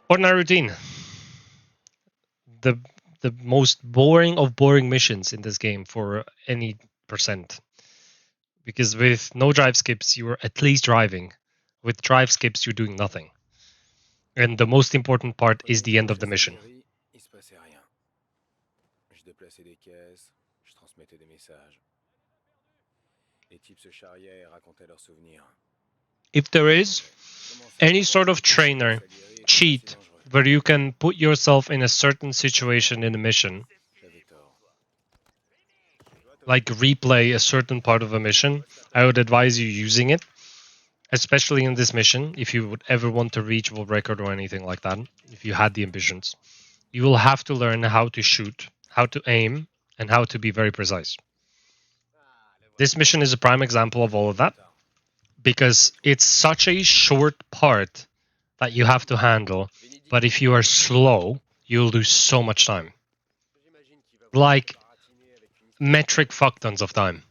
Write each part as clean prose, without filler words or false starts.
Ordinary routine. The most boring of boring missions in this game for any percent. Because with no drive skips, you're at least driving. With drive skips, you're doing nothing. And the most important part is the end of the mission. If there is any sort of trainer cheat where you can put yourself in a certain situation in a mission, like replay a certain part of a mission, I would advise you using it, especially in this mission, if you would ever want to reach world record or anything like that, if you had the ambitions. You will have to learn how to shoot, how to aim, and how to be very precise. This mission is a prime example of all of that, because it's such a short part that you have to handle, but if you are slow, you'll lose so much time. Like metric fuck tons of time.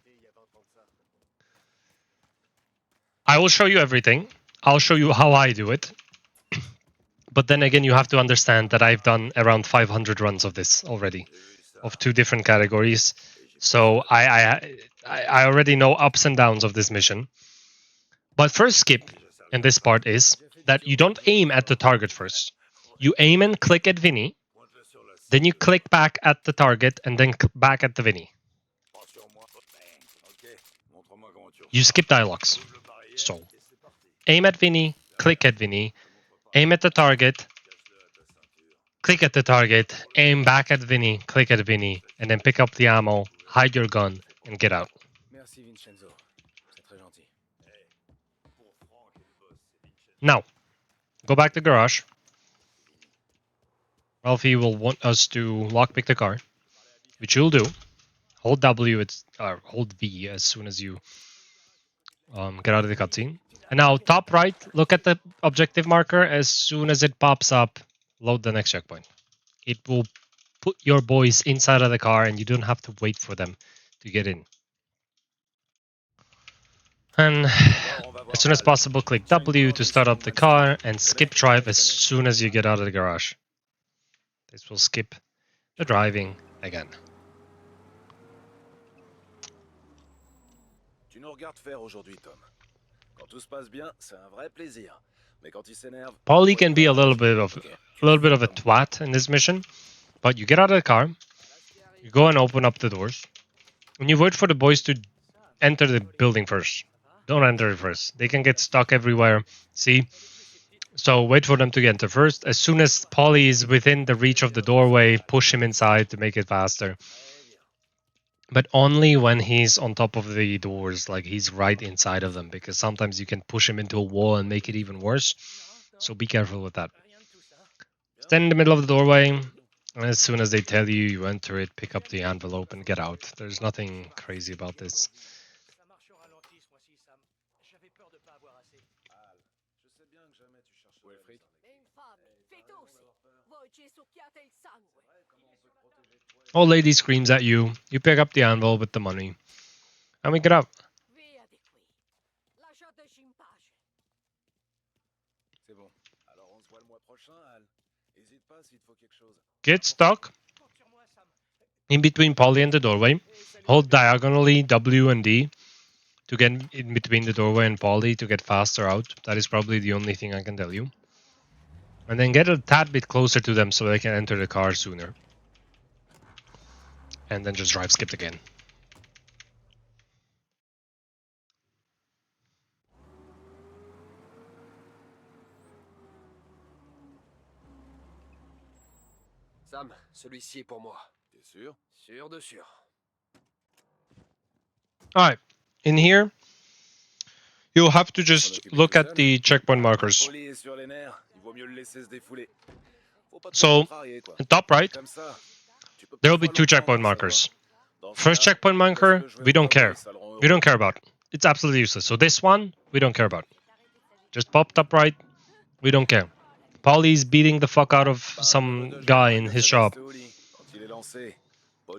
I will show you everything. I'll show you how I do it. But then again, you have to understand that I've done around 500 runs of this already, of 2 different categories. So I already know ups and downs of this mission. But first skip in this part is that you don't aim at the target first. You aim and click at Vinny, then you click back at the target and then back at the Vinny. You skip dialogues. So aim at Vinny, click at Vinny, aim at the target, click at the target, aim back at Vinny, click at Vinny, and then pick up the ammo, hide your gun, and get out. Now, go back to garage. Ralphie will want us to lockpick the car, which you'll do. Hold W, hold V as soon as you get out of the cutscene. And now, top right, look at the objective marker. As soon as it pops up, load the next checkpoint. It will put your boys inside of the car, and you don't have to wait for them to get in. And as soon as possible, click W to start up the car, and skip drive as soon as you get out of the garage. This will skip the driving again. Tu nous regardes faire aujourd'hui, Tom. Quand tout se passe bien, c'est un vrai plaisir. Mais quand il s'énerve, Paulie can be a little bit of a twat in this mission, but you get out of the car, you go and open up the doors, and you wait for the boys to enter the building first. Don't enter it first. They can get stuck everywhere. See? So wait for them to enter first. As soon as Paulie is within the reach of the doorway, push him inside to make it faster. But only when he's on top of the doors, like he's right inside of them, because sometimes you can push him into a wall and make it even worse. So be careful with that. Stand in the middle of the doorway, and as soon as they tell you, you enter it, pick up the envelope, and get out. There's nothing crazy about this. Old lady screams at you. You pick up the envelope with the money, and we get out. Get stuck in between Paulie and the doorway. Hold diagonally W and D to get in between the doorway and Paulie to get faster out. That is probably the only thing I can tell you. And then get a tad bit closer to them so they can enter the car sooner. And then just drive skipped again. Sam, celui-ci est pour moi. T'es sûr? Sûr de sûr. Alright, in here, you'll have to just look at the checkpoint markers. So, in top right, there will be 2 checkpoint markers. First checkpoint marker, we don't care. We don't care about. It's absolutely useless. So this one, we don't care about. Just pop top right, we don't care. Paulie's beating the fuck out of some guy in his shop.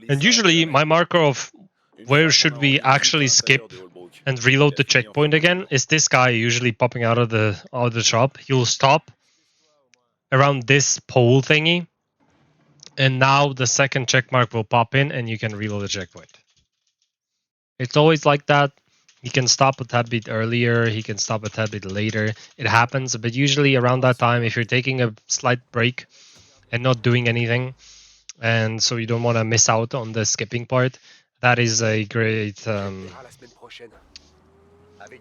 And usually my marker of where should we actually skip and reload the checkpoint again is this guy usually popping out of the shop. He'll stop around this pole thingy. And now the second check mark will pop in and you can reload the checkpoint. It's always like that. He can stop a tad bit earlier, he can stop a tad bit later. It happens, but usually around that time, if you're taking a slight break and not doing anything, and so you don't want to miss out on the skipping part, that is a great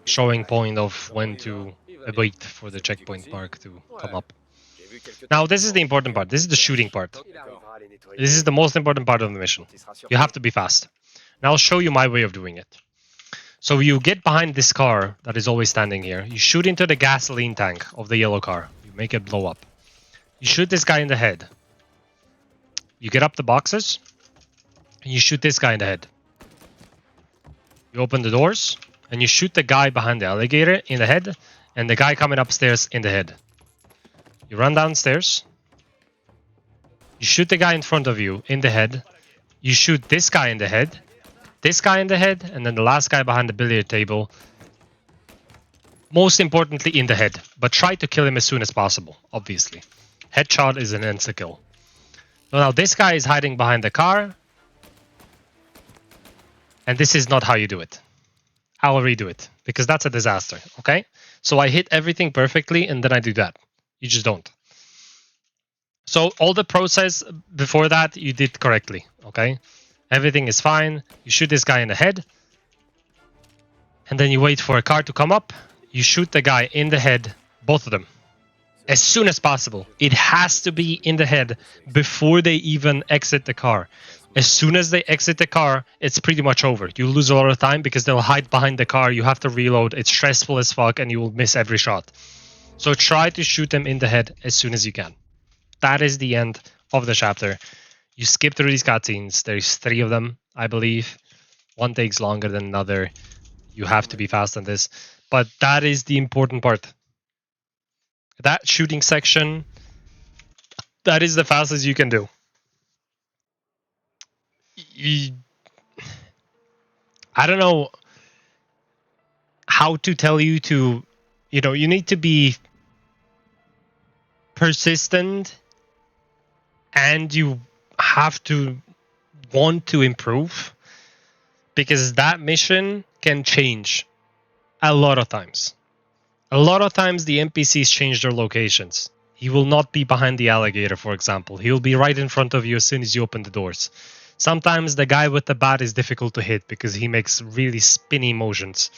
showing point of when to wait for the checkpoint mark to come up. Now, this is the important part. This is the shooting part. This is the most important part of the mission. You have to be fast. And I'll show you my way of doing it. So you get behind this car that is always standing here. You shoot into the gasoline tank of the yellow car. You make it blow up. You shoot this guy in the head. You get up the boxes. And you shoot this guy in the head. You open the doors. And you shoot the guy behind the alligator in the head. And the guy coming upstairs in the head. You run downstairs. You shoot the guy in front of you in the head. You shoot this guy in the head. This guy in the head, and then the last guy behind the billiard table. Most importantly, in the head. But try to kill him as soon as possible, obviously. Headshot is an insta-kill. So now this guy is hiding behind the car. And this is not how you do it. I'll redo it, because that's a disaster, okay? So I hit everything perfectly, and then I do that. You just don't. So all the process before that, you did correctly, okay? Everything is fine. You shoot this guy in the head. And then you wait for a car to come up. You shoot the guy in the head, both of them, as soon as possible. It has to be in the head before they even exit the car. As soon as they exit the car, it's pretty much over. You lose a lot of time because they'll hide behind the car. You have to reload. It's stressful as fuck and you will miss every shot. So try to shoot them in the head as soon as you can. That is the end of the chapter. You skip through these cutscenes. There's 3 of them, I believe. One takes longer than another. You have to be fast on this. But that is the important part. That shooting section, that is the fastest you can do. I don't know how to tell you to, you need to be persistent and you have to want to improve, because that mission can change a lot of times. A lot of times the NPCs change their locations. He will not be behind the alligator, for example. He'll be right in front of you as soon as you open the doors. Sometimes the guy with the bat is difficult to hit because he makes really spinny motions.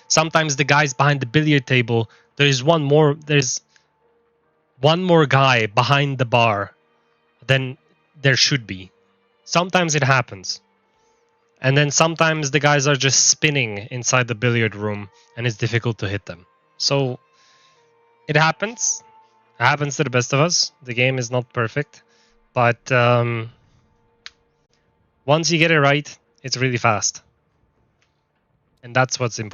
Sometimes the guys behind the billiard table, there's one more guy behind the bar than there should be. Sometimes it happens. And then sometimes the guys are just spinning inside the billiard room and it's difficult to hit them. So it happens. It happens to the best of us. The game is not perfect. But once you get it right, it's really fast. And that's what's important.